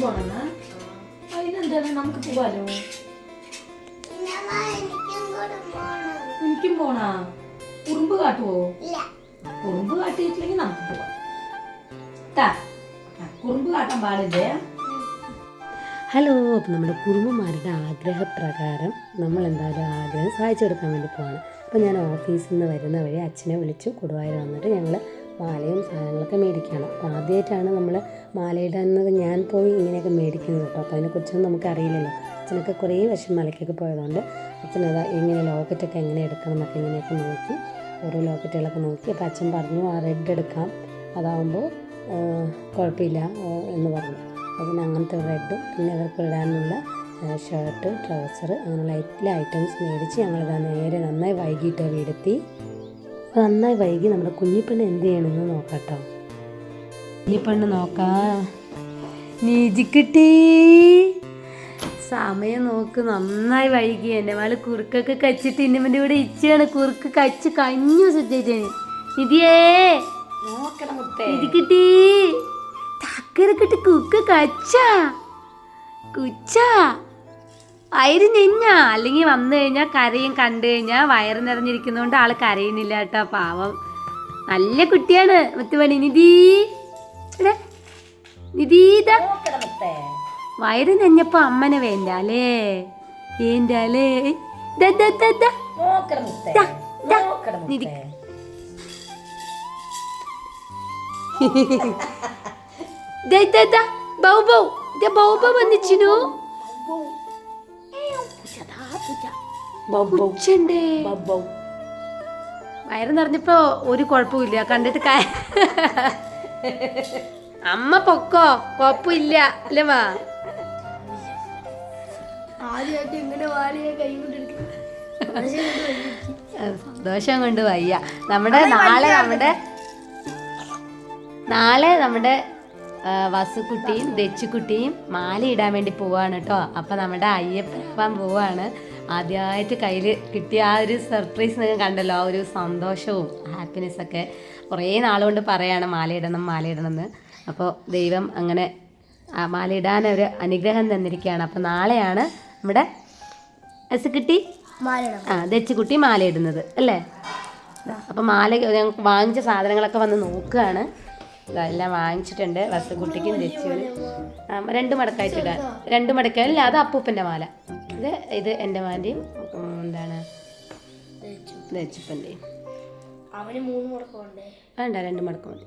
പോണെന്നാ അതിനെന്താണ് നമുക്ക് പോവാലോ. എനിക്കും പോണാ. കുറുമ്പ് കാട്ടുവോ? കുറുമ്പ് കാട്ടിയിട്ടില്ലെങ്കിൽ നമുക്ക് പോവാം. കുറുമ്പ് കാട്ടാൻ പാടില്ലേ. ഹലോ, അപ്പം നമ്മുടെ കുറുമ്പന്മാരുടെ ആഗ്രഹപ്രകാരം നമ്മൾ എന്തായാലും ആഗ്രഹം സാധിച്ചു കൊടുക്കാൻ വേണ്ടി പോവാണ്. അപ്പോൾ ഞാൻ ഓഫീസിൽ നിന്ന് വരുന്ന വഴി അച്ഛനെ വിളിച്ചു കൊടുവായൂർ വന്നിട്ട് ഞങ്ങൾ മാലയും സാധനങ്ങളൊക്കെ മേടിക്കുകയാണ്. അപ്പോൾ ആദ്യമായിട്ടാണ് നമ്മൾ മാലയിടുന്നത് ഞാൻ പോയി ഇങ്ങനെയൊക്കെ മേടിക്കുന്നത് കേട്ടോ. അപ്പോൾ അതിനെക്കുറിച്ചൊന്നും നമുക്കറിയില്ലല്ലോ. അച്ഛനൊക്കെ കുറേ വർഷം മലയ്ക്കൊക്കെ പോയതുകൊണ്ട് അച്ഛനത് ഇങ്ങനെ ലോക്കറ്റൊക്കെ എങ്ങനെ എടുക്കണം എന്നൊക്കെ ഇങ്ങനെയൊക്കെ നോക്കി ഓരോ ലോക്കറ്റുകളൊക്കെ നോക്കി. അപ്പോൾ അച്ഛൻ പറഞ്ഞു ആ റെഡ് എടുക്കാം, അതാകുമ്പോൾ കുഴപ്പമില്ല എന്ന് പറഞ്ഞു. അപ്പോൾ പിന്നെ അങ്ങനത്തെ റെഡും പിന്നെ അവർക്ക് ഇടാനുള്ള ഷർട്ട്, ട്രൗസർ അങ്ങനെയുള്ള എല്ലാ ഐറ്റംസ് മേടിച്ച് ഞങ്ങളിതാ നേരെ നന്നായി വൈകിട്ട് വീടെത്തി. അപ്പോൾ നന്നായി വൈകി നമ്മുടെ കുഞ്ഞിപ്പെണ്ണ് എന്ത് ചെയ്യണമെന്ന് നോക്കാട്ടോ. കുഞ്ഞിപ്പെണ്ണ് നോക്കാം. നീജിക്കിട്ടി സമയം നോക്ക്. നന്നായി വൈകി. എൻ്റെ മകള് കുറുക്കൊക്കെ കച്ചിട്ട് ഇന്നമ്മൻ്റെ കൂടെ ഇച്ചയാണ് കുറുക്ക് കച്ച് കഞ്ഞു സുജേജന്. നിധിയേ ഇത് കിട്ടി തക്കരക്കിട്ട് കുക്ക് കച്ചാ കുച്ചാ വയറ് നെഞ്ഞാ. അല്ലെങ്കിൽ വന്നു കഴിഞ്ഞാൽ കരയും. കണ്ടു കഴിഞ്ഞാൽ വയറ് നിറഞ്ഞിരിക്കുന്നതുകൊണ്ട് ആള് കരയുന്നില്ല കേട്ടോ. പാവം നല്ല കുട്ടിയാണ്. മുത്തുമണി നിധി നിധീതാ വയറ് നെഞ്ഞപ്പോ അമ്മനെ വേണ്ട അല്ലേ വേണ്ട അല്ലേ. വന്നിച്ചിനു വയറ് നിറഞ്ഞപ്പോ ഒരു കുഴപ്പമില്ല. കണ്ടിട്ട് അമ്മ പൊക്കോ കുഴപ്പമില്ല അല്ലേ. വാ സന്തോഷം കൊണ്ട് വയ്യ. നാളെ നമ്മുടെ വസുക്കുട്ടിയും ദച്ചുക്കുട്ടിയും മാല ഇടാൻ വേണ്ടി പോവാണ് കേട്ടോ. അപ്പം നമ്മുടെ അയ്യപ്പൻ പോവാണ്. ആദ്യമായിട്ട് കയ്യിൽ കിട്ടിയ ആ ഒരു സർപ്രൈസ് നിങ്ങൾ കണ്ടല്ലോ. ആ ഒരു സന്തോഷവും ഹാപ്പിനെസ്സൊക്കെ കുറേ നാളുകൊണ്ട് പറയാണ് മാലയിടണം എന്ന്. അപ്പോൾ ദൈവം അങ്ങനെ മാലയിടാൻ ഒരു അനുഗ്രഹം തന്നിരിക്കുകയാണ്. അപ്പോൾ നാളെയാണ് നമ്മുടെ അസുക്കുട്ടി ദച്ചുക്കുട്ടി മാലയിടുന്നത് അല്ലേ. അപ്പോൾ മാല ഞങ്ങൾക്ക് വാങ്ങിച്ച സാധനങ്ങളൊക്കെ വന്ന് നോക്കുകയാണ്. ഇതെല്ലാം വാങ്ങിച്ചിട്ടുണ്ട്. വസുക്കുട്ടിക്കും ദച്ചുവിനും 2 മടക്കായിട്ടിടാൻ. 2 മടക്കായില്ല, അത് അപ്പൂപ്പൻ്റെ മാല. ഇത് എൻ്റെ മാൻ്റെയും എന്താണ് ദച്ചുപ്പൻ്റെയും. വേണ്ട 2 മടക്കം മതി.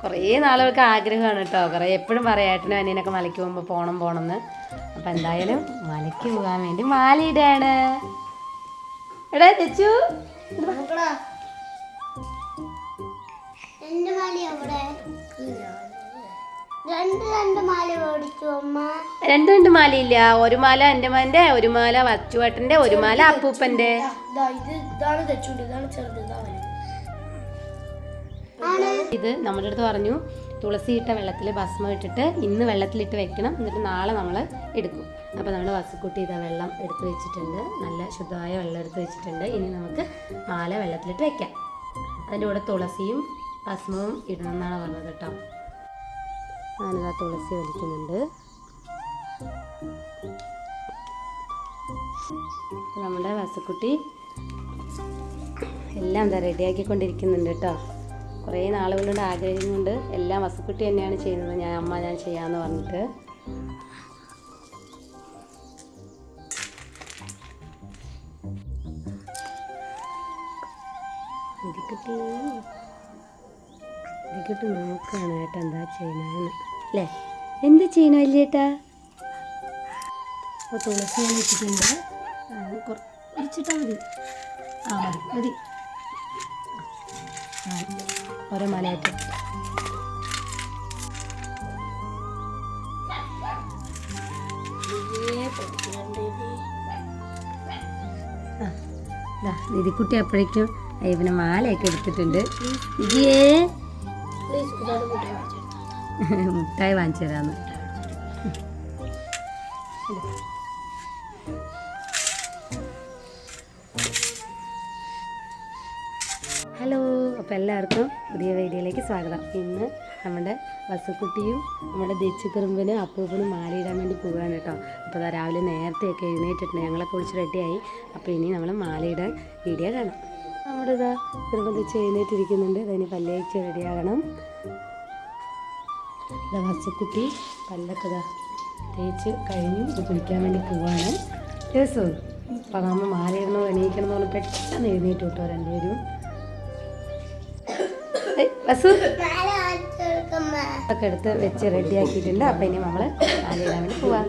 കുറേ നാളുകൾക്ക് ആഗ്രഹമാണ് കേട്ടോ. കുറേ എപ്പോഴും പറയാം ഏട്ടനും അനിയനൊക്കെ മലയ്ക്ക് പോകുമ്പോൾ പോകണമെന്ന്. അപ്പം എന്തായാലും മലയ്ക്ക് പോകാൻ വേണ്ടി മാലയിടാണ്. എടാ തെച്ചു രണ്ട് മാലയില്ല. ഒരു മാല എൻ്റെ മോൻ്റെ, ഒരു മാല വച്ചുവേട്ടൻ്റെ, ഒരു മാല അപ്പൂപ്പൻ്റെ. ഇത് നമ്മുടെ അടുത്ത് പറഞ്ഞു തുളസി ഇട്ട വെള്ളത്തിൽ ഭസ്മം ഇട്ടിട്ട് ഇന്ന് വെള്ളത്തിലിട്ട് വെക്കണം, എന്നിട്ട് നാളെ നമ്മൾ എടുക്കും. അപ്പോൾ നമ്മൾ വസുക്കുട്ടി ഇതാ വെള്ളം എടുത്ത് വെച്ചിട്ടുണ്ട്. നല്ല ശുദ്ധമായ വെള്ളം എടുത്ത് വെച്ചിട്ടുണ്ട്. ഇനി നമുക്ക് മാല വെള്ളത്തിലിട്ട് വെക്കാം. അതിൻ്റെ കൂടെ തുളസിയും ഭസ്മവും ഇടണം എന്നാണ് പറഞ്ഞത് കേട്ടോ. ഞാനിതാ തുളസി വലിക്കുന്നുണ്ട്. നമ്മുടെ വസുക്കുട്ടി എല്ലാം എന്താ റെഡിയാക്കിക്കൊണ്ടിരിക്കുന്നുണ്ട് കേട്ടോ. കുറേ നാളുകളുടെ ആഗ്രഹം കൊണ്ട് എല്ലാം വസുക്കുട്ടി തന്നെയാണ് ചെയ്യുന്നത്. ഞാൻ ചെയ്യാമെന്ന് പറഞ്ഞിട്ട്. ഇതിക്കിട്ട് നോക്കുകയാണ് ഏട്ടാ എന്താ ചെയ്യണമെന്ന് അല്ലേ. എന്താ ചെയ്യണം അല്ലേട്ടാ. അപ്പോൾ തുളസി ഞാൻ ഇട്ടിട്ടുണ്ട്. കുറച്ചിട്ടാൽ മതി. മതി ഓരോ മലയായിട്ട്. നിധിക്കുട്ടി അപ്പോഴേക്കും ഇവന് മാലയൊക്കെ എടുത്തിട്ടുണ്ട്. ഇജിയേ മുട്ടായി വാങ്ങിച്ചു തരാന്ന്. ഹലോ, അപ്പോൾ എല്ലാവർക്കും പുതിയ വീഡിയോയിലേക്ക് സ്വാഗതം. ഇന്ന് നമ്മുടെ വസുക്കുട്ടിയും നമ്മുടെ ദച്ചുകുറുമ്പനും അപ്പൂപ്പനും മാലയിടാൻ വേണ്ടി പോവുകയാണ് കേട്ടോ. അപ്പോൾ അതാ രാവിലെ നേരത്തെയൊക്കെ എഴുന്നേറ്റിട്ടുണ്ട്, ഞങ്ങളൊക്കെ കുളിച്ച് റെഡിയായി. അപ്പോൾ ഇനി നമ്മൾ മാലയിടാൻ വീഡിയോ കാണാം. നമ്മുടെ ഇതാ കുറുമ്പം തെച്ച് എഴുന്നേറ്റിരിക്കുന്നുണ്ട്, അതിന് പല്ലേച്ച് റെഡിയാകണം. ഇതാ വസുക്കുട്ടി പല്ലൊക്കെ ഇതാ തേച്ച് കഴിഞ്ഞു, ഇത് കുളിക്കാൻ വേണ്ടി പോവാണ്. ദിവസവും അപ്പം നമ്മൾ മാലയിടണോ എണീക്കണം എന്ന് പറഞ്ഞാൽ പെട്ടെന്ന് എഴുന്നേറ്റ് കിട്ടോ രണ്ടുപേരും. വസു ഒക്കെ എടുത്ത് വെച്ച് റെഡിയാക്കിയിട്ടുണ്ട്. അപ്പം ഇനി നമ്മൾ മാലയിടാൻ വേണ്ടി പോവാം.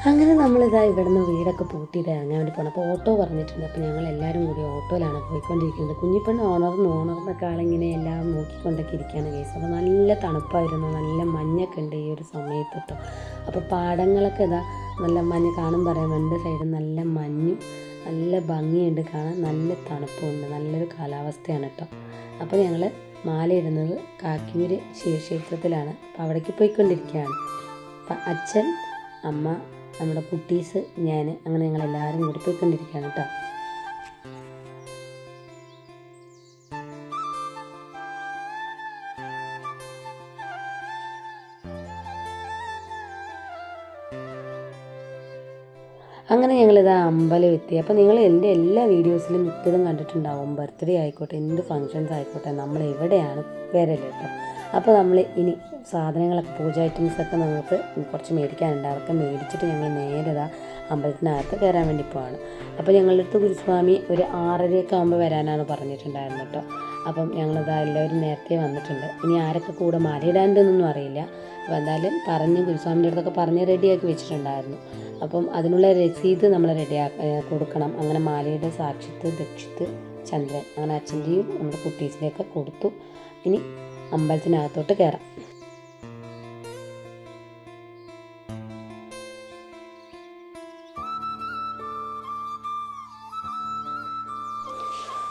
അങ്ങനെ നമ്മളിതാ ഇവിടുന്ന് വീടൊക്കെ പൂട്ടിയിട്ട് ഇറങ്ങാൻ വേണ്ടി പോകണം. അപ്പോൾ ഓട്ടോ പറഞ്ഞിട്ടുണ്ട്. അപ്പോൾ ഞങ്ങൾ എല്ലാവരും കൂടി ഓട്ടോയിലാണ് പോയിക്കൊണ്ടിരിക്കുന്നത്. കുഞ്ഞിപ്പെണ്ണ് ഓണർന്നൊക്കെ ആളിങ്ങനെ എല്ലാം നോക്കിക്കൊണ്ടൊക്കെ ഇരിക്കുകയാണ് കേസ്. അപ്പോൾ നല്ല തണുപ്പായിരുന്നു, നല്ല മഞ്ഞൊക്കെ ഉണ്ട് ഈ ഒരു സമയത്ത് കേട്ടോ. അപ്പോൾ പാടങ്ങളൊക്കെ ഇതാ നല്ല മഞ്ഞ് കാണും പറയാം, രണ്ട് സൈഡും നല്ല മഞ്ഞും നല്ല ഭംഗിയുണ്ട് കാണാൻ, നല്ല തണുപ്പുണ്ട്, നല്ലൊരു കാലാവസ്ഥയാണ് കേട്ടോ. അപ്പോൾ ഞങ്ങൾ മാലയിടുന്നത് കാക്കിയൂർ ശിവക്ഷേത്രത്തിലാണ്. അപ്പോൾ അവിടേക്ക് പോയിക്കൊണ്ടിരിക്കുകയാണ്. അപ്പം അച്ഛൻ, അമ്മ, നമ്മുടെ കുട്ടീസ്, ഞാൻ, അങ്ങനെ ഞങ്ങളെല്ലാവരും കൂടി പോയിക്കൊണ്ടിരിക്കുകയാണ് കേട്ടോ. അങ്ങനെ ഞങ്ങളിത് അമ്പലം എത്തി. അപ്പോൾ നിങ്ങൾ എൻ്റെ എല്ലാ വീഡിയോസിലും മിക്കതും കണ്ടിട്ടുണ്ടാവും. ബർത്ത്ഡേ ആയിക്കോട്ടെ, എന്ത് ഫങ്ഷൻസ് ആയിക്കോട്ടെ, നമ്മൾ എവിടെയാണ് വരല് കേട്ടോ. അപ്പോൾ നമ്മൾ ഇനി സാധനങ്ങളൊക്കെ, പൂജ ഐറ്റംസൊക്കെ നമുക്ക് കുറച്ച് മേടിക്കാനുണ്ട്. അതൊക്കെ മേടിച്ചിട്ട് ഞങ്ങൾ നേരെ ഇതാ അമ്പലത്തിനകത്ത് കയറാൻ വേണ്ടി പോവാണ്. അപ്പോൾ ഞങ്ങളുടെ അടുത്ത് ഗുരുസ്വാമി ഒരു 6:30 ആകുമ്പോൾ വരാനാണ് പറഞ്ഞിട്ടുണ്ടായിരുന്നു കേട്ടോ. അപ്പം ഞങ്ങളിതാ എല്ലാവരും നേരത്തെ വന്നിട്ടുണ്ട്. ഇനി ആരൊക്കെ കൂടെ മാലയിടാണ്ടെന്നൊന്നും അറിയില്ല. അപ്പോൾ എന്തായാലും പറഞ്ഞ് ഗുരുസ്വാമിൻ്റെ അടുത്തൊക്കെ പറഞ്ഞ് റെഡിയാക്കി വെച്ചിട്ടുണ്ടായിരുന്നു. അപ്പം അതിനുള്ള രസീത് നമ്മൾ കൊടുക്കണം. അങ്ങനെ മാലയുടെ സാക്ഷ്യത്ത്, ദക്ഷിത്ത്, ചന്ദ്രൻ, അങ്ങനെ അച്ഛൻ്റെയും നമ്മുടെ കുട്ടീസിൻ്റെയൊക്കെ കൊടുത്തു. ഇനി അമ്പലത്തിനകത്തോട്ട് കയറാം.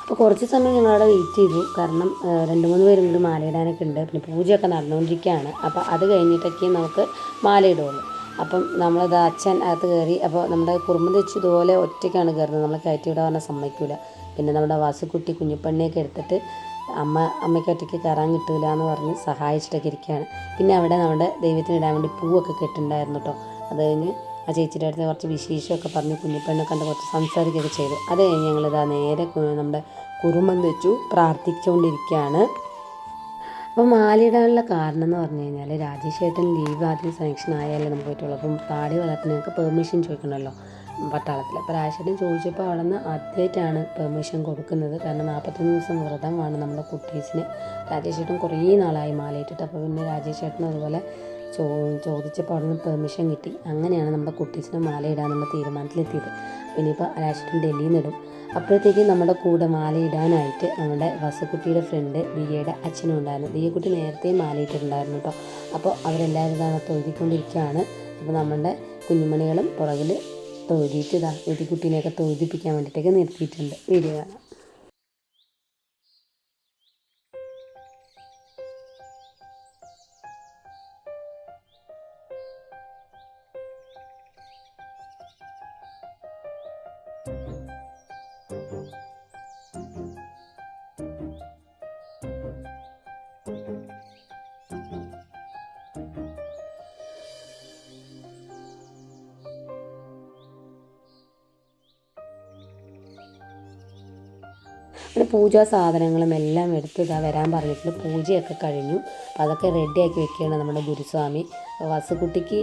അപ്പോൾ കുറച്ച് സമയം ഞങ്ങളവിടെ വെയിറ്റ് ചെയ്തു. കാരണം 2-3 പേരും കൂടി മാലയിടാനൊക്കെ ഉണ്ട്. പിന്നെ പൂജയൊക്കെ നടന്നുകൊണ്ടിരിക്കുകയാണ്. അപ്പോൾ അത് കഴിഞ്ഞിട്ടൊക്കെ നമുക്ക് മാലയിടുള്ളൂ. അപ്പം നമ്മളത് അച്ഛൻ അകത്ത് കയറി. അപ്പോൾ നമ്മുടെ കുറുമ്പം തെച്ച് ഇതുപോലെ ഒറ്റയ്ക്കാണ് കയറുന്നത്, നമ്മൾ കയറ്റി വിടാൻ പറഞ്ഞാൽ സമ്മതിക്കില്ല. പിന്നെ നമ്മുടെ വാസുക്കുട്ടി കുഞ്ഞിപ്പണ്ണിയൊക്കെ എടുത്തിട്ട് അമ്മയ്ക്ക് ഒറ്റയ്ക്ക് കയറാൻ കിട്ടില്ല എന്ന് പറഞ്ഞ് സഹായിച്ചിട്ടൊക്കെ ഇരിക്കുകയാണ്. പിന്നെ അവിടെ നമ്മുടെ ദൈവത്തിന് ഇടാൻ വേണ്ടി പൂവൊക്കെ കെട്ടുണ്ടായിരുന്നു കേട്ടോ. അത് കഴിഞ്ഞ് ആ ചേച്ചിയുടെ അടുത്ത് കുറച്ച് വിശേഷമൊക്കെ പറഞ്ഞ് കുഞ്ഞിപ്പണ്ണൊക്കെ കണ്ട് കുറച്ച് സംസാരിക്കുകയൊക്കെ ചെയ്തു. അത് കഴിഞ്ഞ് ഞങ്ങളിതാ നേരെ നമ്മുടെ കുറുമ്പം തെച്ചു പ്രാർത്ഥിച്ചുകൊണ്ടിരിക്കുകയാണ്. അപ്പോൾ മാലയിടാനുള്ള കാരണം എന്ന് പറഞ്ഞു കഴിഞ്ഞാൽ, രാജേഷ് ഏട്ടൻ ലീവ് ആദ്യം സാങ്ഷൻ ആയാലേ നമുക്ക് പറ്റുള്ളൂ. അപ്പം താടി വളർത്തുന്നതിനൊക്കെ പെർമിഷൻ ചോദിക്കണമല്ലോ പട്ടാളത്തിൽ. അപ്പോൾ രാജേഷേട്ടൻ ചോദിച്ചപ്പോൾ അവിടെ നിന്ന് ആദ്യമായിട്ടാണ് പെർമിഷൻ കൊടുക്കുന്നത്. കാരണം 41 ദിവസം വ്രതമാണ് നമ്മുടെ കുട്ടീസിന്. രാജേഷേട്ടൻ കുറേ നാളായി മാലയിട്ടിട്ട്. അപ്പോൾ പിന്നെ രാജേഷേട്ടനും അതുപോലെ ചോദിച്ചപ്പോൾ അവിടെ നിന്ന് പെർമിഷൻ കിട്ടി. അങ്ങനെയാണ് നമ്മുടെ കുട്ടീസിന് മാലയിടാനുള്ള തീരുമാനത്തിലെത്തിയത്. പിന്നെ ഇപ്പോൾ രാജേഷേട്ടൻ ഡൽഹിയിൽ നിന്നിടും. അപ്പോഴത്തേക്ക് നമ്മുടെ കൂടെ മാലയിടാനായിട്ട് നമ്മുടെ വസുക്കുട്ടിയുടെ ഫ്രണ്ട് ദിയയുടെ അച്ഛനും ഉണ്ടായിരുന്നു. ദിയക്കുട്ടി നേരത്തെ മാലയിട്ടിട്ടുണ്ടായിരുന്നു കേട്ടോ. അപ്പോൾ അവരെല്ലാവരും ഇതാണ് തൊഴുതിക്കൊണ്ടിരിക്കുകയാണ്. അപ്പോൾ നമ്മുടെ കുഞ്ഞുമണികളും പുറകിൽ തൊഴുതിയിട്ട് ഇതാ കുട്ടീനെയൊക്കെ തൊഴുതിപ്പിക്കാൻ വേണ്ടിയിട്ടൊക്കെ നിർത്തിയിട്ടുണ്ട്. വീഡിയോ കാണാം. പിന്നെ പൂജാ സാധനങ്ങളും എല്ലാം എടുത്ത് ഇതാ വരാൻ പറഞ്ഞിട്ടുണ്ട്. പൂജയൊക്കെ കഴിഞ്ഞു. അപ്പോൾ അതൊക്കെ റെഡിയാക്കി വെക്കുകയാണ് നമ്മുടെ ഗുരുസ്വാമി. വസുക്കുട്ടിക്ക്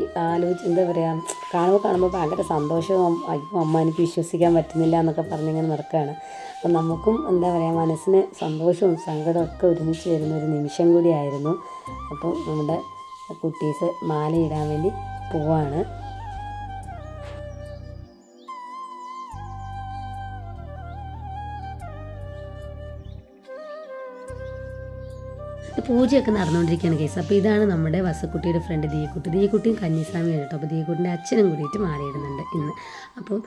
എന്താ പറയുക, കാണുമ്പോൾ ഭയങ്കര സന്തോഷവും, അയ്യോ അമ്മ എനിക്ക് വിശ്വസിക്കാൻ പറ്റുന്നില്ല എന്നൊക്കെ പറഞ്ഞിങ്ങനെ നടക്കുകയാണ്. അപ്പം നമുക്കും എന്താ പറയുക, മനസ്സിന് സന്തോഷവും സങ്കടവും ഒക്കെ ഒരുമിച്ച് വരുന്ന ഒരു നിമിഷം കൂടിയായിരുന്നു. അപ്പോൾ നമ്മുടെ കുട്ടീസ് മാലയിടാൻ വേണ്ടി പോവാണ്. പൂജയൊക്കെ നടന്നുകൊണ്ടിരിക്കുകയാണ് കേസ്. അപ്പോൾ ഇതാണ് നമ്മുടെ വസക്കുട്ടിയുടെ ഫ്രണ്ട് ദിയക്കുട്ടിയും കന്നിസ്വാമിയാണ് കേട്ടോ. അപ്പോൾ ദിയക്കുട്ടിൻ്റെ അച്ഛനും കൂടിയിട്ട് മാലയിടുന്നുണ്ട് ഇന്ന്. അപ്പം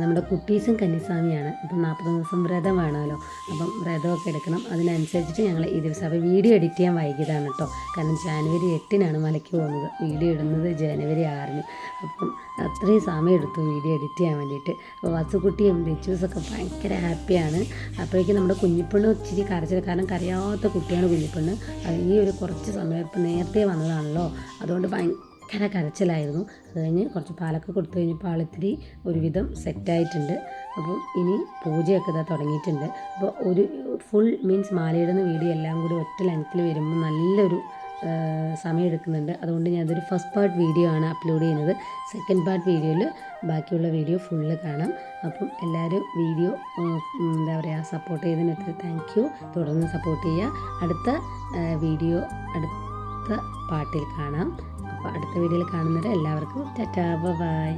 നമ്മുടെ കുട്ടീസും കന്നിസ്വാമിയാണ്. അപ്പം 40 ദിവസം വ്രതം വേണമല്ലോ. അപ്പം വ്രതമൊക്കെ എടുക്കണം. അതിനനുസരിച്ചിട്ട് ഞങ്ങൾ ഈ ദിവസം അപ്പോൾ വീഡിയോ എഡിറ്റ് ചെയ്യാൻ വൈകിയതാണ് കേട്ടോ. കാരണം ജാനുവരി 8-നാണ് മലയ്ക്ക് പോകുന്നത്. വീഡിയോ ഇടുന്നത് ജനുവരി 6-ന്. അപ്പം അത്രയും സമയം എടുത്തു വീഡിയോ എഡിറ്റ് ചെയ്യാൻ വേണ്ടിയിട്ട്. അപ്പോൾ വസുക്കുട്ടിയും റിച്ചൂസൊക്കെ ഭയങ്കര ഹാപ്പിയാണ്. അപ്പോഴേക്കും നമ്മുടെ കുഞ്ഞിപ്പെണ്ണ് ഇച്ചിരി കരച്ചിൽ, കാരണം കരയാത്ത കുട്ടിയാണ് കുഞ്ഞിപ്പെണ്ണ്. ഈ ഒരു കുറച്ച് സമയം ഇപ്പം നേരത്തെ വന്നതാണല്ലോ, അതുകൊണ്ട് ഭയങ്കര കരച്ചിലായിരുന്നു. അത് കഴിഞ്ഞ് കുറച്ച് പാലൊക്കെ കൊടുത്തു കഴിഞ്ഞപ്പോൾ ആളിത്തിരി ഒരുവിധം സെറ്റായിട്ടുണ്ട്. അപ്പം ഇനി പൂജയൊക്കെ ഇതാ തുടങ്ങിയിട്ടുണ്ട്. അപ്പോൾ ഒരു ഫുൾ മീൻസ് മാലയിടുന്ന വീഡിയോ എല്ലാം കൂടി ഒറ്റ ലെങ്ത്തിൽ വരുമ്പോൾ നല്ലൊരു സമയം എടുക്കുന്നുണ്ട്. അതുകൊണ്ട് ഞാനതൊരു ഫസ്റ്റ് പാർട്ട് വീഡിയോ ആണ് അപ്ലോഡ് ചെയ്യുന്നത്. സെക്കൻഡ് പാർട്ട് വീഡിയോയിൽ ബാക്കിയുള്ള വീഡിയോ ഫുള്ള് കാണാം. അപ്പം എല്ലാവരും വീഡിയോ എന്താ പറയുക സപ്പോർട്ട് ചെയ്തതിന് ഒത്തിരി താങ്ക് യു. തുടർന്ന് സപ്പോർട്ട് ചെയ്യുക. അടുത്ത വീഡിയോ അടുത്ത പാർട്ടിൽ കാണാം. അപ്പോൾ അടുത്ത വീഡിയോയിൽ കാണുന്നത് എല്ലാവർക്കും ടാറ്റാ ബൈ.